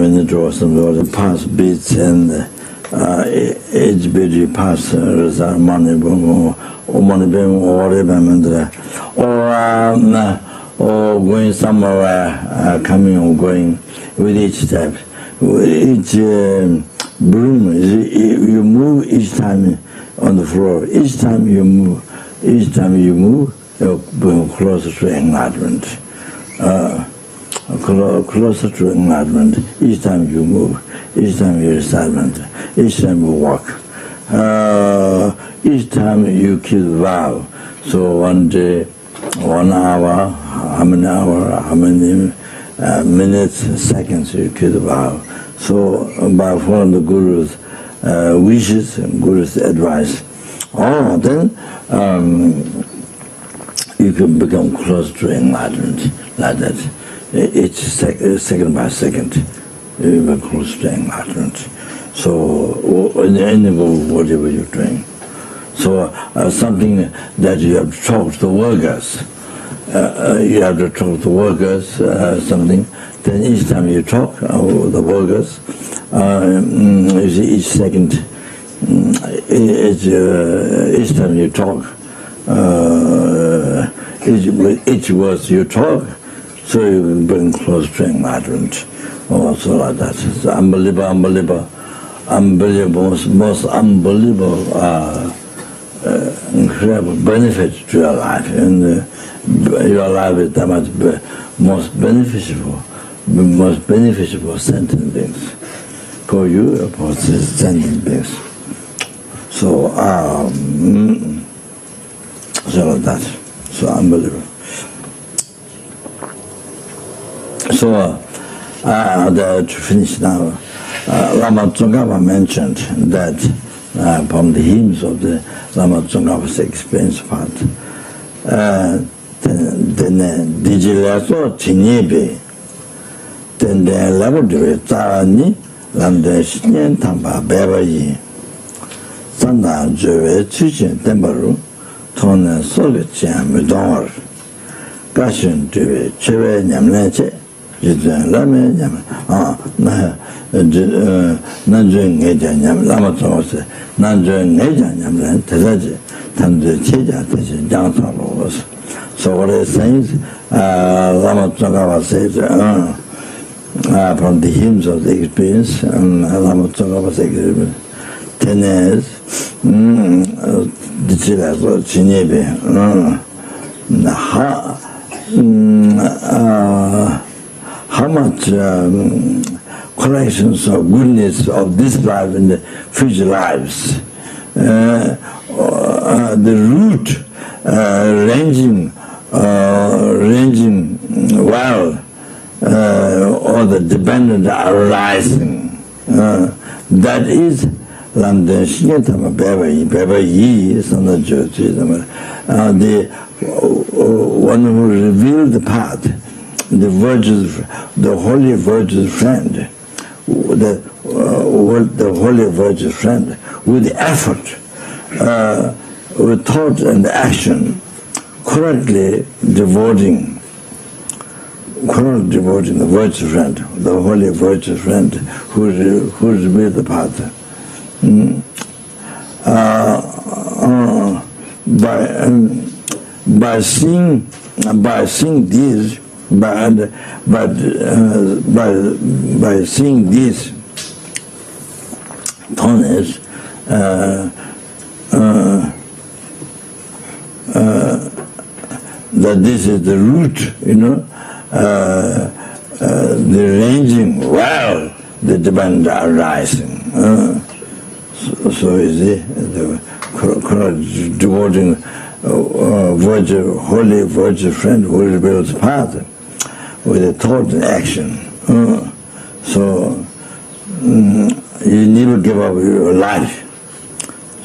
minute or something, or the past beats and each beat pass money or money or going somewhere, coming or going with each step. Each broom, you move each time on the floor. Each time you move, you're going closer to enlightenment. Closer to enlightenment. Each time you move, each time you recite, each time you walk. Each time you keep the vow. So one day, 1 hour, how many minutes, seconds you keep the vow. So by following the Guru's wishes and Guru's advice, then you can become close to enlightenment like that. Each second by second, you become close to enlightenment. So whatever you're doing. So something that you have to talk to the workers. You have to talk to workers, something. Then each time you talk with the workers, you see each second, each time you talk, each word you talk, so you can bring close to enlightenment, also like that. It's unbelievable, most unbelievable, incredible benefit to your life, and your life is that much most beneficial sentient beings for you, for sentient beings. So, so like that, so unbelievable. So, to finish now, Lama Tsongkhapa mentioned that from the hymns of the Lama Tsongkhapa's experience part, then Dijilaso Chinyebe, then the laboratory Tarani, Landa Shinyan Tamba Bebayi, Sanda Jove Chichin Tembaru, Tona Sovichian Medor, Gashin Jove Cheve Nyamleche, Jijan Lame Yam, Nanjun Ejan Yam Lama Tsongkapa, Nanjun Ejan Yamlan, Tazaji, Tandu Cheja, Jansan was. So what it says, Lama Tsongkapa says, from the hymns of the experience, Lama Tsongkhapa's experience, Tenes, Dichilaso, Chinyebe, how much collections of goodness of this life and the future lives, the root ranging well, or the dependent arising, that is Landa Shinatama Bebayi is on the one who revealed the path, the holy virtue's friend, the holy virtue's friend, with effort, with thought and action, correctly devoting the virtue friend, the holy virtue friend, who revealed the path. By seeing these, by seeing these tones, that this is the root, the ranging well, the dependent arising. So is the devoting virtue, holy virtue friend who reveals path with a thought and action. So you never give up your life.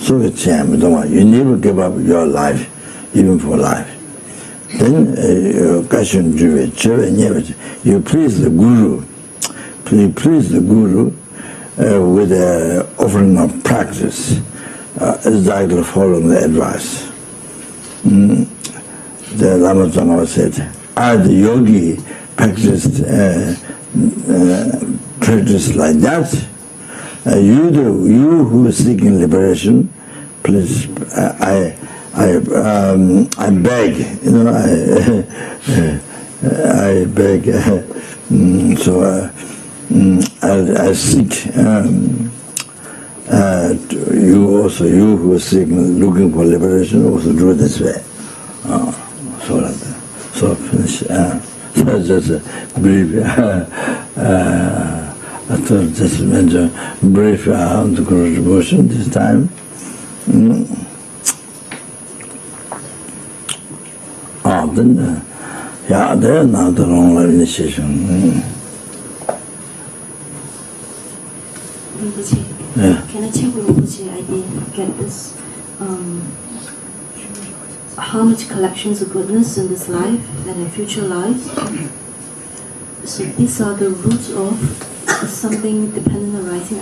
So it's you never give up your life, even for life. Then you please the Guru. Please the Guru with the offering of practice, exactly following the advice. The Lama Zopa said, I, the yogi, practice like that. You who are seeking liberation, please, I beg, I beg. I seek you also, you who are seeking, looking for liberation, also do it this way. So finish. So just a brief. I thought just mention brief on the Guru devotion this time. Then, yeah, they're now the long initiation. Yeah. Can I check with Rinpoche? I didn't get this. How much collections of goodness in this life and in future lives? So these are the roots of something dependent arising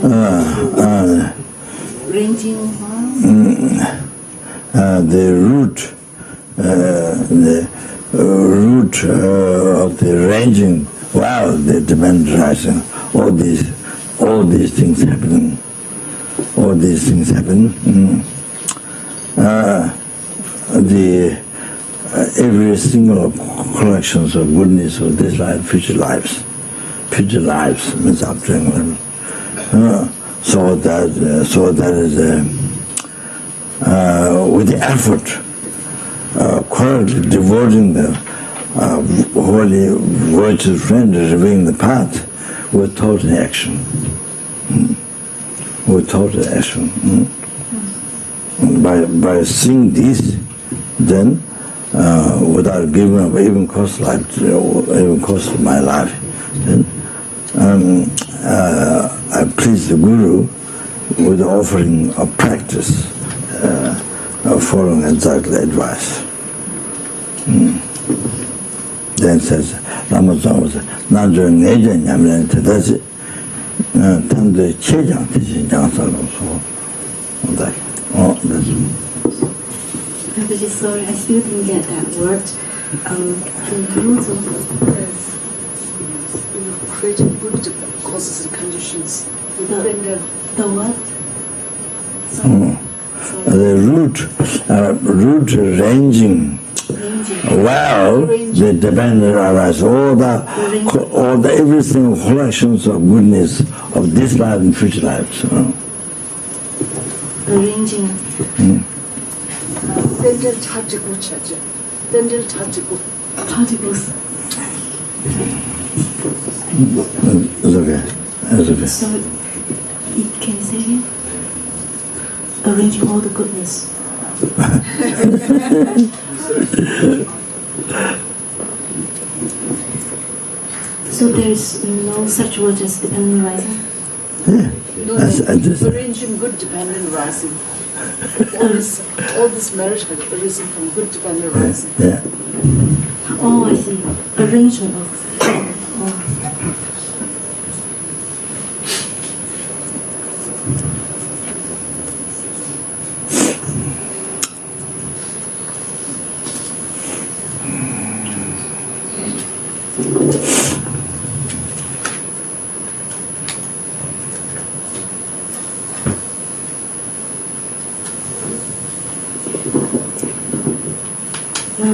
ranging the root of the ranging the dependent arising, all these things happening. All these things happen. Every single collections of goodness of this life, future lives means after so that is with the effort, correctly devoting the holy virtuous friend, revealing the path with total action. With total action. By seeing this, then without giving up even cost of my life, then I please the Guru with the offering of practice, following exactly advice. Then says Lama Zopa says, "Nanjo neja nyamlen tedasi." Tanda chejang tishin jangsa lo so. That's. Sorry, I still didn't get that word. The rules of creating good causes and conditions. The what? Sorry. The root ranging. The dependent arise all the everything collections of goodness of this life and future lives. Arranging. Particles. It's okay. So, can you say again? Arranging all the goodness. So there's no such word as dependent arising? Arranging good dependent arising. All this merit has arisen from good dependent arising. Yeah. Oh, I see. Arrangement of.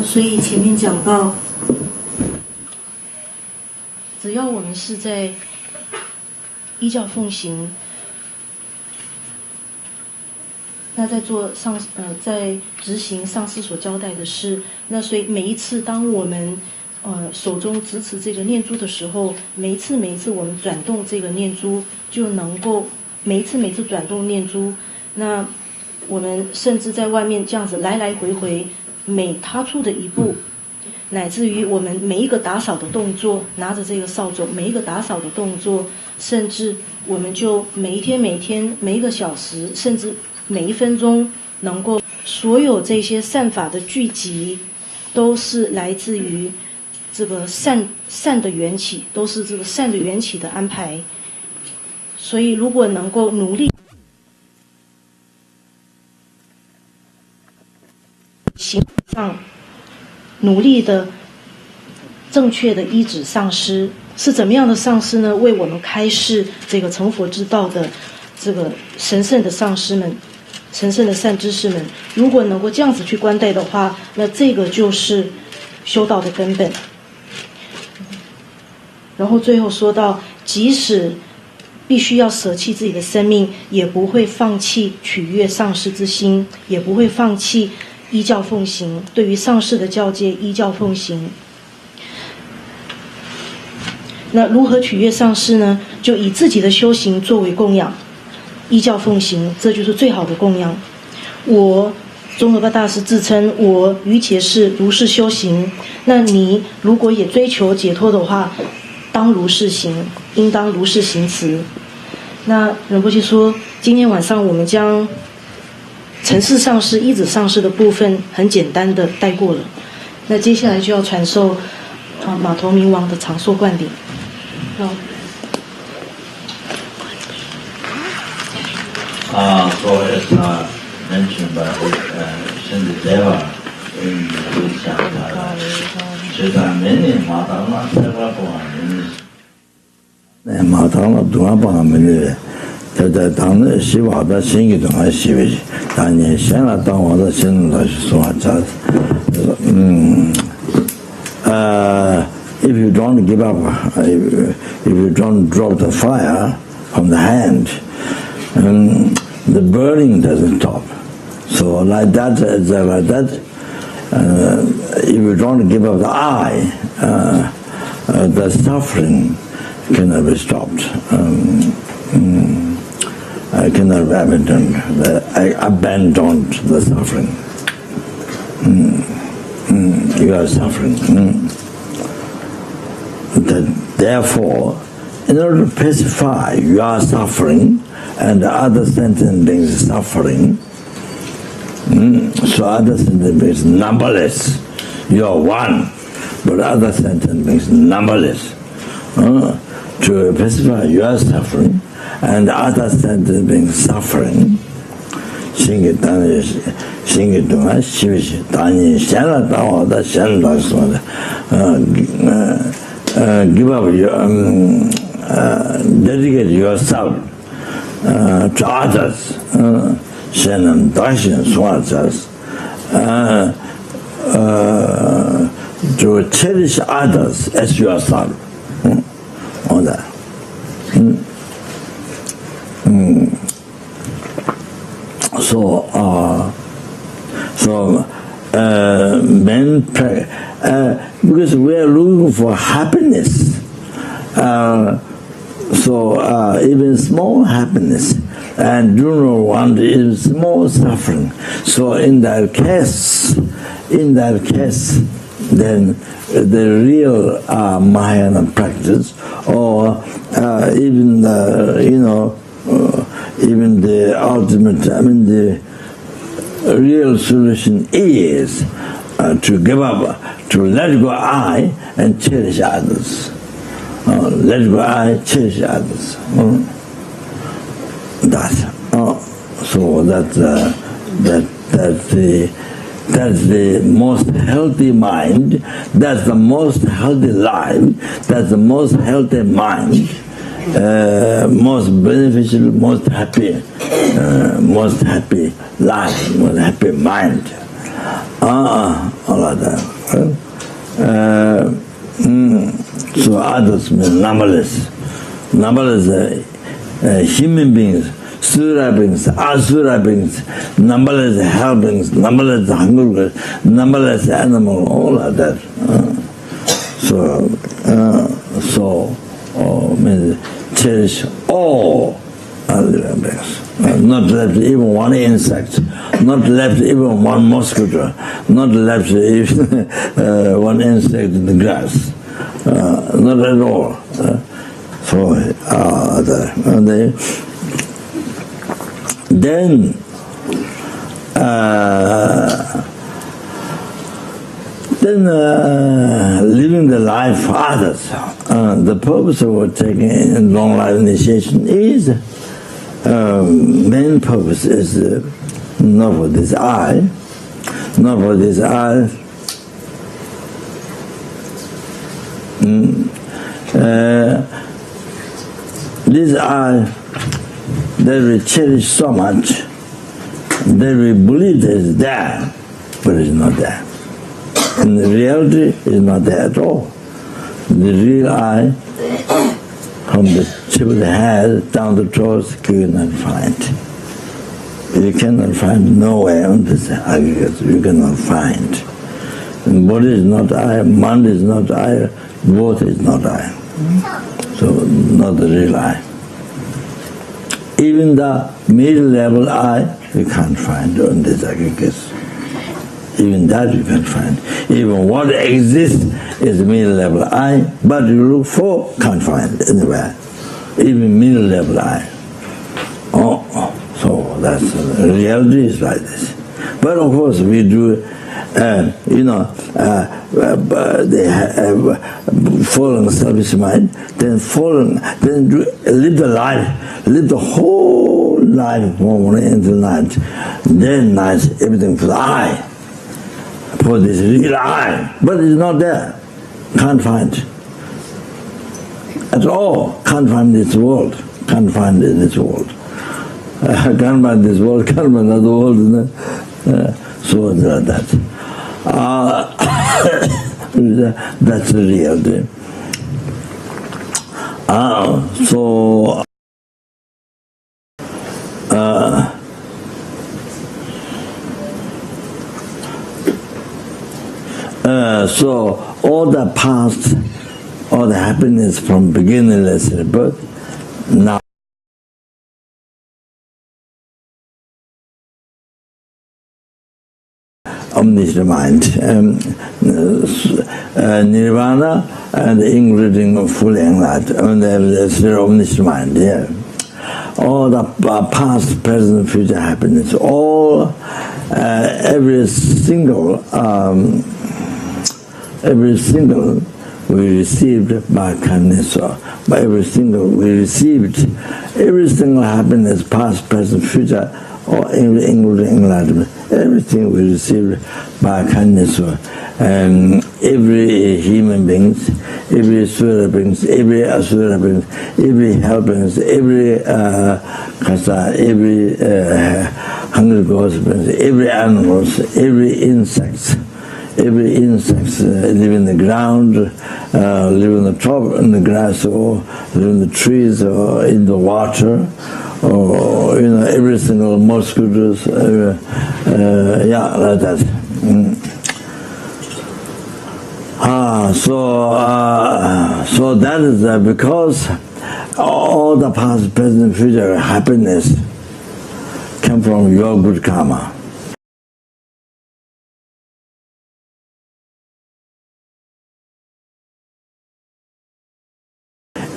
所以前面讲到，只要我们是在依教奉行，那在做在执行上师所交代的事，那所以每一次当我们手中执持这个念珠的时候，每一次我们转动这个念珠，就能够每一次转动念珠，那我们甚至在外面这样子来来回回。每踏出的一步，乃至于我们每一个打扫的动作，拿着这个扫帚，每一个打扫的动作，甚至我们就每一天、每一个小时，甚至每一分钟，能够所有这些善法的聚集，都是来自于这个善的缘起，都是这个善的缘起的安排。所以，如果能够努力。行上努力的正确的依止上师，是怎么样的上师呢？为我们开示这个成佛之道的这个神圣的上师们、神圣的善知识们，如果能够这样子去观待的话，那这个就是修道的根本。然后最后说到，即使必须要舍弃自己的生命，也不会放弃取悦上师之心，也不会放弃依教奉行，对于上师的教诫依教奉行。那如何取悦上师呢？就以自己的修行作为供养，依教奉行，这就是最好的供养。我宗喀巴大师自称我于且是如是修行，那你如果也追求解脱的话，当如是行，应当如是行持。那仁波切说，今天晚上我们将尘世上师、依止上师的部分很简单的带过了，那接下来就要传授马头明王的长寿灌顶。So as mentioned by Shantideva in the chapter, Chitamini Matama Seva Matama Duapamini, that Tana Shiva, the singing to my Shivish, Tanya Shana Tawa, the Shinla Swachas. If you don't give up, if you don't drop the fire from the hand, the burning doesn't stop. So like that, if you don't give up the eye, the suffering cannot be stopped. I cannot I abandoned the suffering. You are suffering. Therefore, in order to pacify your suffering and other sentient beings suffering, so other sentient beings numberless. You are one, but other sentient beings numberless. To pacify your suffering and other sentient beings suffering, give up your, dedicate yourself to others, Shannon, Darshan, Swajas, to cherish others as yourself. All that. So men pray, because we are looking for happiness. So even small happiness, and do not want even small suffering. So in that case, then the real Mahayana practice, or even even the ultimate, the real solution is to give up, to let go I and cherish others. Let go I, cherish others. So that's the most healthy mind, that's the most healthy life, that's the most healthy mind, most beneficial, most happy life, most happy mind. All of that. So others mean numberless human beings, sura beings, asura beings, numberless hell beings, numberless hunger, numberless animal, all of that. Means cherish all other beings. Not left even one insect, not left even one mosquito, not left even one insect in the grass. Not at all. Then living the life for others. The purpose of taking in long life initiation is, main purpose is not for this I, These are that we cherish so much that we believe that it's there, but it's not there. And the reality is not there at all. The real I, from the tip of the head down the toes, you cannot find. You cannot find nowhere on this aggregate. You cannot find. And body is not I, mind is not I, both is not I. So, not the real I. Even the middle level I, you can't find on this aggregates. Even that you can't find. Even what exists is middle level I, but you look for, can't find anywhere. Even middle level I. So that's reality is like this. But of course we do, they have fallen selfish mind, then live the life, live the whole life from morning until night. Then night, everything for the I, for this real I, but it's not there, can't find. At all, can't find this world, can't find in this world. Can't find this world, can't find another world, so that. That's the reality. So all the past, all the happiness from beginningless birth, now omniscient mind, nirvana, and including full enlightenment, and there's omniscient mind. Yeah, all the past, present, future happiness, all every single we received by kindness, by every single we received, every single happiness, past, present, future, or including enlightenment, everything we received by kindness, and every human beings, every sura beings, every asura beings, every hell beings, every kasa, every hungry ghost beings, every animals, every insects. Every insect live in the ground, live on the top, in the grass, or live in the trees, or in the water, or every single mosquitoes, yeah, like that. So that is because all the past, present, future happiness come from your good karma.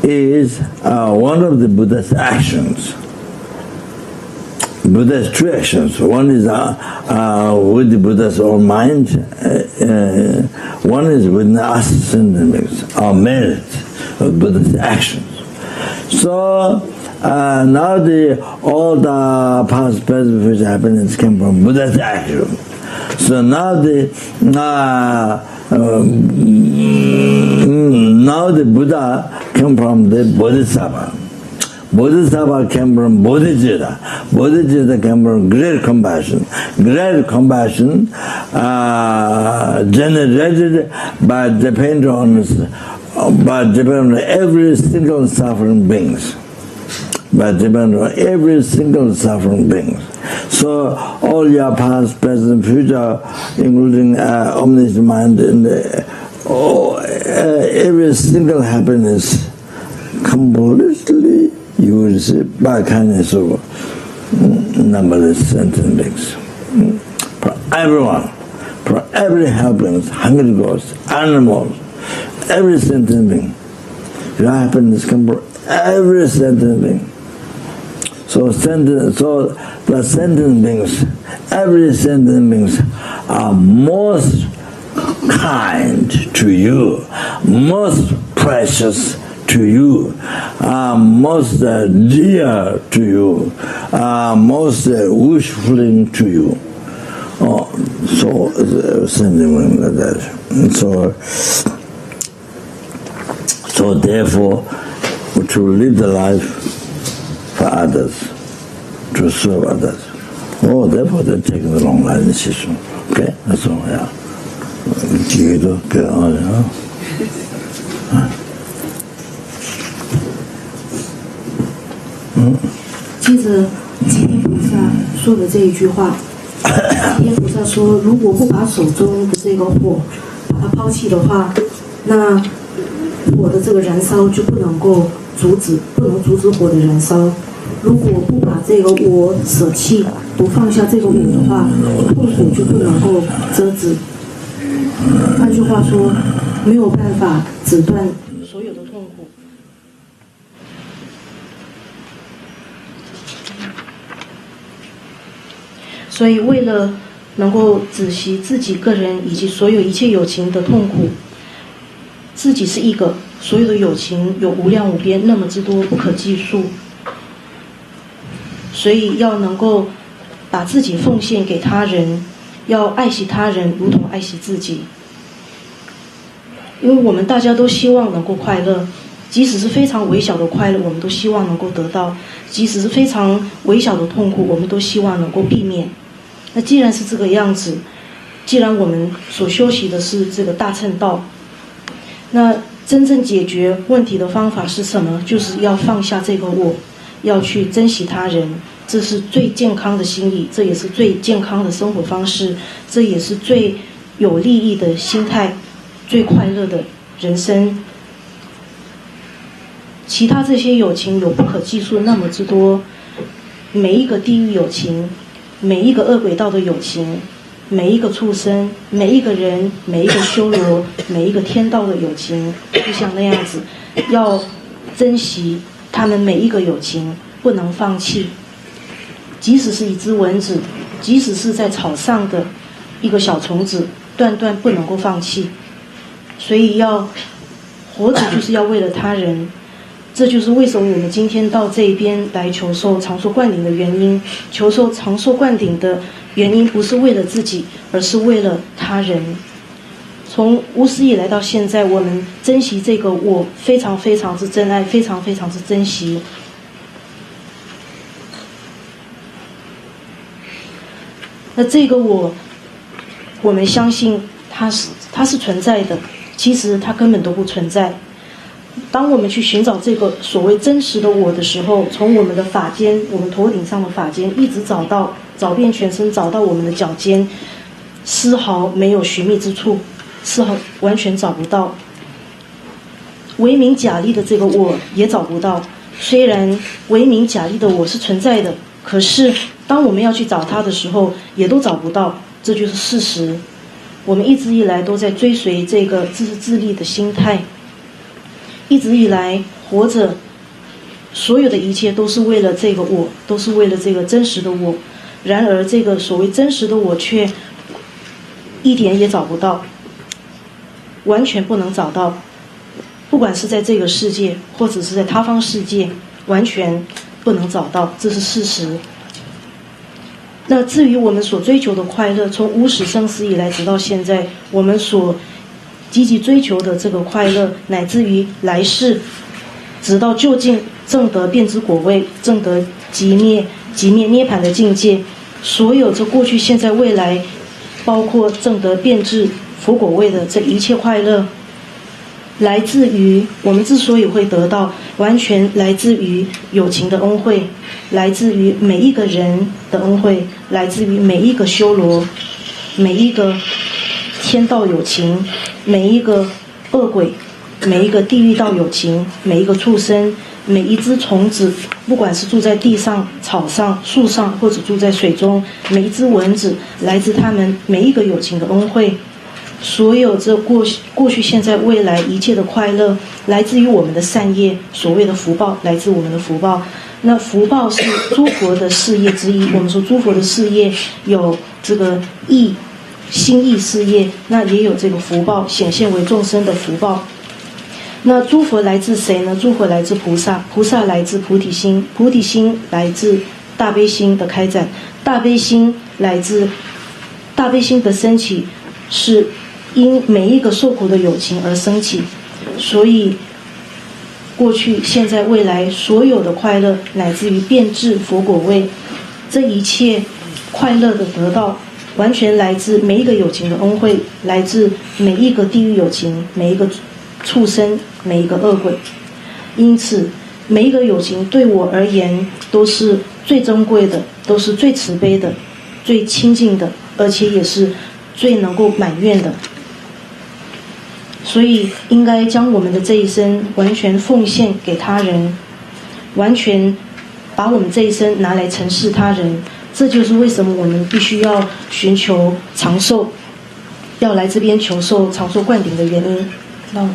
Is one of the Buddha's actions. Buddha's two actions. One is with the Buddha's own mind. One is with us sentient beings, our merit of Buddha's actions. So now all the past, present, future happiness came from Buddha's action. So now the Buddha came from the Bodhisattva. Bodhisattva came from Bodhicitta. Bodhicitta came from great compassion. Great compassion generated by depending on every single suffering beings. By depending on every single suffering beings. So all your past, present, future, including omniscient mind, and every single happiness completely you will receive by kindness of numberless sentient beings. For everyone, for every helping, hungry ghost, animals, every sentient being, your happiness comes from every sentient being. So the sentient beings, every sentient beings are most kind to you, most precious to you, most dear to you, most wishful to you. So sentient beings like that. So So therefore, to live the life for others, to serve others. Oh, therefore they take the long line in Sisu. Okay, that's all, yeah. 几个都给啊接着吉天菩萨说的这一句话，吉天菩萨说，如果不把手中的这个火把它抛弃的话，那火的这个燃烧就不能够阻止，不能阻止火的燃烧。如果不把这个我舍弃，不放下这个我的话，痛苦就不能够遮止。换句话说，没有办法止断所有的痛苦。所以，为了能够止息自己个人以及所有一切有情的痛苦，自己是一个，所有的有情有无量无边，那么之多，不可计数。所以要能够把自己奉献给他人，要爱惜他人如同爱惜自己。因为我们大家都希望能够快乐，即使是非常微小的快乐，我们都希望能够得到；即使是非常微小的痛苦，我们都希望能够避免。那既然是这个样子，既然我们所修习的是这个大乘道，那真正解决问题的方法是什么？就是要放下这个我，要去珍惜他人，这是最健康的心理，这也是最健康的生活方式，这也是最有利益的心态，最快乐的人生。其他这些有情有不可计数那么之多，每一个地狱有情，每一个恶鬼道的有情，每一个畜生，每一个人，每一个修罗，每一个天道的有情，就像那样子，要珍惜他们每一个有情，不能放弃。即使是一只蚊子，即使是在草上的一个小虫子，断断不能够放弃。所以要活着就是要为了他人，这就是为什么我们今天到这边来求受长寿灌顶的原因。求受长寿灌顶的原因不是为了自己，而是为了他人。从无始以来到现在，我们珍惜这个我，非常非常之珍爱，非常非常之珍惜。那这个我们相信它是存在的，其实它根本都不存在。当我们去寻找这个所谓真实的我的时候，从我们的发尖，我们头顶上的发尖，一直找遍全身，找到我们的脚尖，丝毫没有寻觅之处，丝毫完全找不到。唯名假立的这个我也找不到，虽然唯名假立的我是存在的，可是当我们要去找它的时候，也都找不到，这就是事实。我们一直以来都在追随这个自私自利的心态，一直以来活着，所有的一切都是为了这个我，都是为了这个真实的我。然而这个所谓真实的我却一点也找不到，完全不能找到，不管是在这个世界或者是在他方世界，完全不能找到，这是事实。那至于我们所追求的快乐，从无始生死以来直到现在，我们所积极追求的这个快乐，乃至于来世直到究竟证得变之果位，证得极灭涅槃的境界，所有这过去现在未来，包括证得变质佛果位的这一切快乐，来自于我们之所以会得到，完全来自于有情的恩惠，来自于每一个人的恩惠，来自于每一个修罗，每一个天道有情，每一个恶鬼，每一个地狱道有情，每一个畜生，每一只虫子，不管是住在地上、草上、树上，或者住在水中，每一只蚊子，来自他们每一个有情的恩惠。所有这过去、现在、未来一切的快乐，来自于我们的善业，所谓的福报，来自我们的福报。那福报是诸佛的事业之一。我们说诸佛的事业有这个心意事业，那也有这个福报，显现为众生的福报。那诸佛来自谁呢？诸佛来自菩萨，菩萨来自菩提心，菩提心来自大悲心的开展，大悲心来自大悲心的升起，是因每一个受苦的有情而升起。所以过去、现在、未来所有的快乐，乃至于变质佛果位，这一切快乐的得到，完全来自每一个有情的恩惠，来自每一个地狱有情，每一个畜生，每一个恶鬼。因此每一个有情对我而言都是最珍贵的，都是最慈悲的，最亲近的，而且也是最能够满愿的。所以应该将我们的这一生完全奉献给他人，完全把我们这一生拿来承事他人。这就是为什么我们必须要寻求长寿，要来这边求受长寿灌顶的原因。那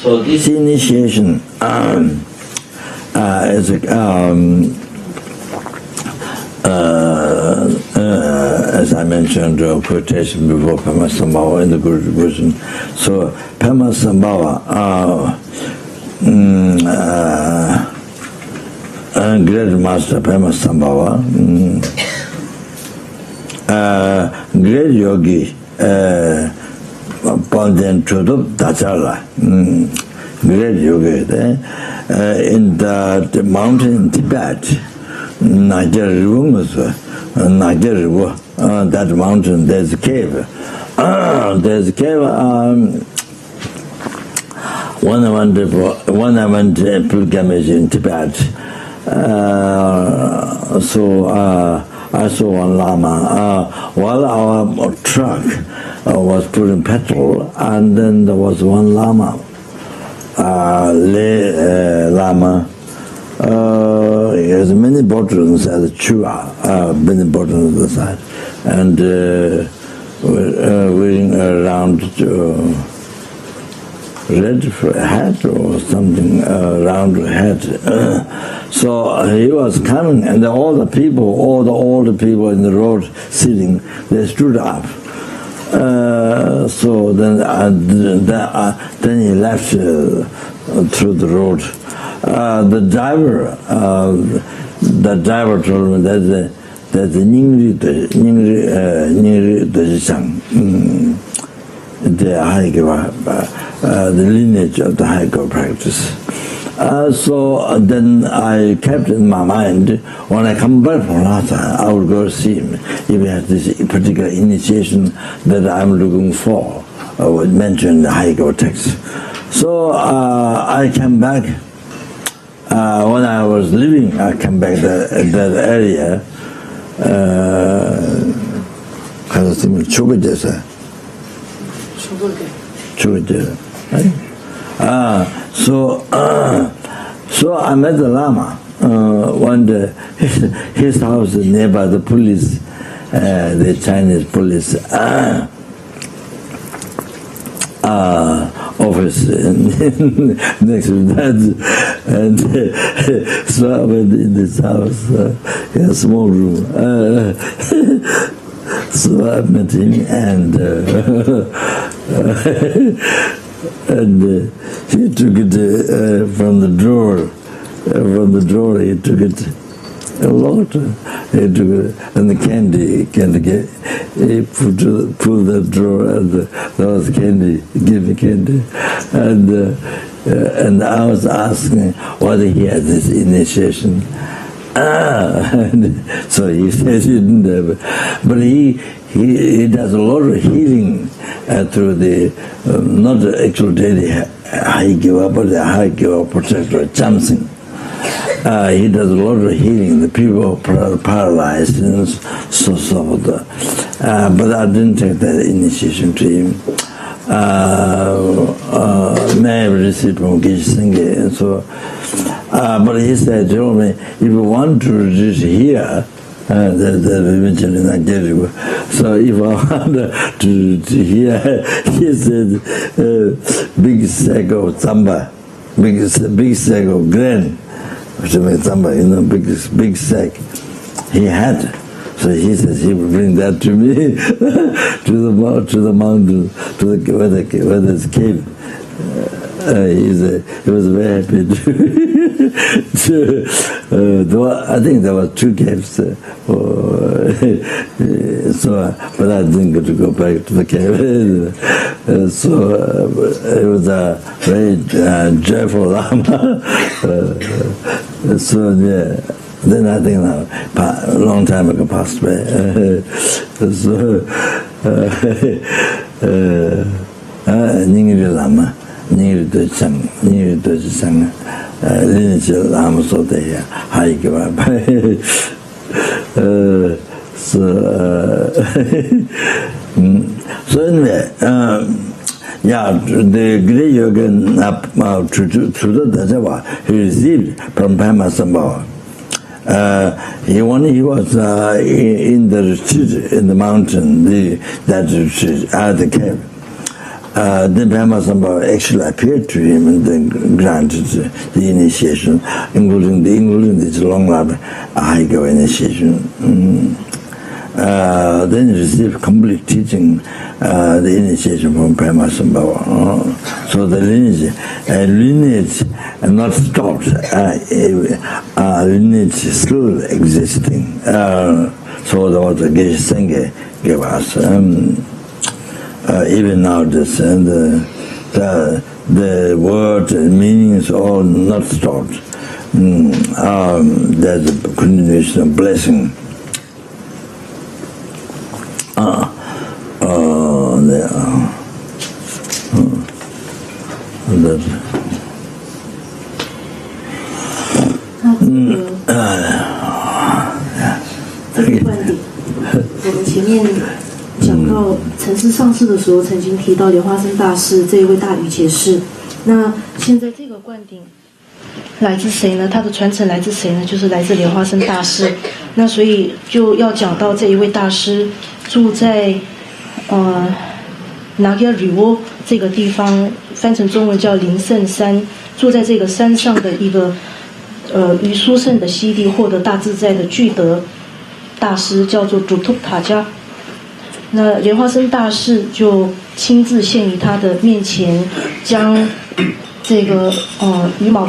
So this initiation is as I mentioned, quotation before Pema Sambhava in the Guru devotion. So Pema Sambhava, great master Pema Sambhava, great yogi, Pandyan Chodup Dachala, great yogi in the mountain in Tibet, that mountain, there's a cave. There's a cave. When I went pilgrimage in Tibet, so I saw one lama. While our truck was putting petrol, and then there was one lama, lama. He has many bottles as a chua, many bottles on the side, and wearing a round red hat or something, round hat. So he was coming, and all the people, all the older people in the road sitting, they stood up. So then he left through the road. The driver told me that the Ningri Dojishang, the Haikiwa, the lineage of the Haikiwa practice. So then I kept in my mind, when I come back from Lhasa, I will go see him if he has this particular initiation that I'm looking for, mentioned in the Haikiwa text. So I came back. When I was leaving, I came back that area. So I met the Lama. One day, his house is nearby the police, the Chinese police office next to that, and so I went in this house, in a small room. So I met him, and he took it from the drawer. From the drawer, he took it a lot. He took it, and the candy, he pulled the drawer, and there was candy. Give me candy, and I was asking whether he had this initiation. So he said he didn't have it, but he does a lot of healing through the not the actual daily Haikiwa, but the Haikiwa protector Jamsing. He does a lot of healing. The people are paralyzed and so forth. But I didn't take that initiation to him. May I received from Ginsui, and so. But he said, told me, if you want to reach here, that we mentioned in Nigeria. So if I want to hear, he said, big sack of tsamba, big sack of grain. Big sack he had. So he says he would bring that to me, to the mountain, to where there's cave. He was very happy to I think there were 2 caves, so but I didn't get to go back to the cave. So it was a very joyful Lama. So yeah, then I think a long time ago passed away. So Ningri Lama, Ningri Dochang, Ningri Dochang, Lineage Lama Zopa Rinpoche-2. So anyway, yeah, the great yoga he received from Pema Sambhava. He was in the retreat in the mountain, that retreat at the cave. Then Pema Sambhava actually appeared to him and then granted the initiation, including this long life Ahigava initiation. Then he received complete teaching, the initiation from Pema Sambhava. So the lineage not stopped, lineage still existing. So there was a Geshe Senge gave us. Even now, the word meanings all not stopped. There's a continuation of blessing.这个观点，我们前面讲到城市上市的时候，曾经提到莲花生大师这一位大瑜伽士。那现在这个灌顶来自谁呢？他的传承来自谁呢？就是来自莲花生大师。那所以就要讲到这一位大师住在拿耶里窝这个地方，翻成中文叫灵圣山，住在这个山上的一个于殊胜的悉地获得大自在的具德大师，叫做主图塔迦。那莲花生大士就亲自现于他的面前，将这个羽毛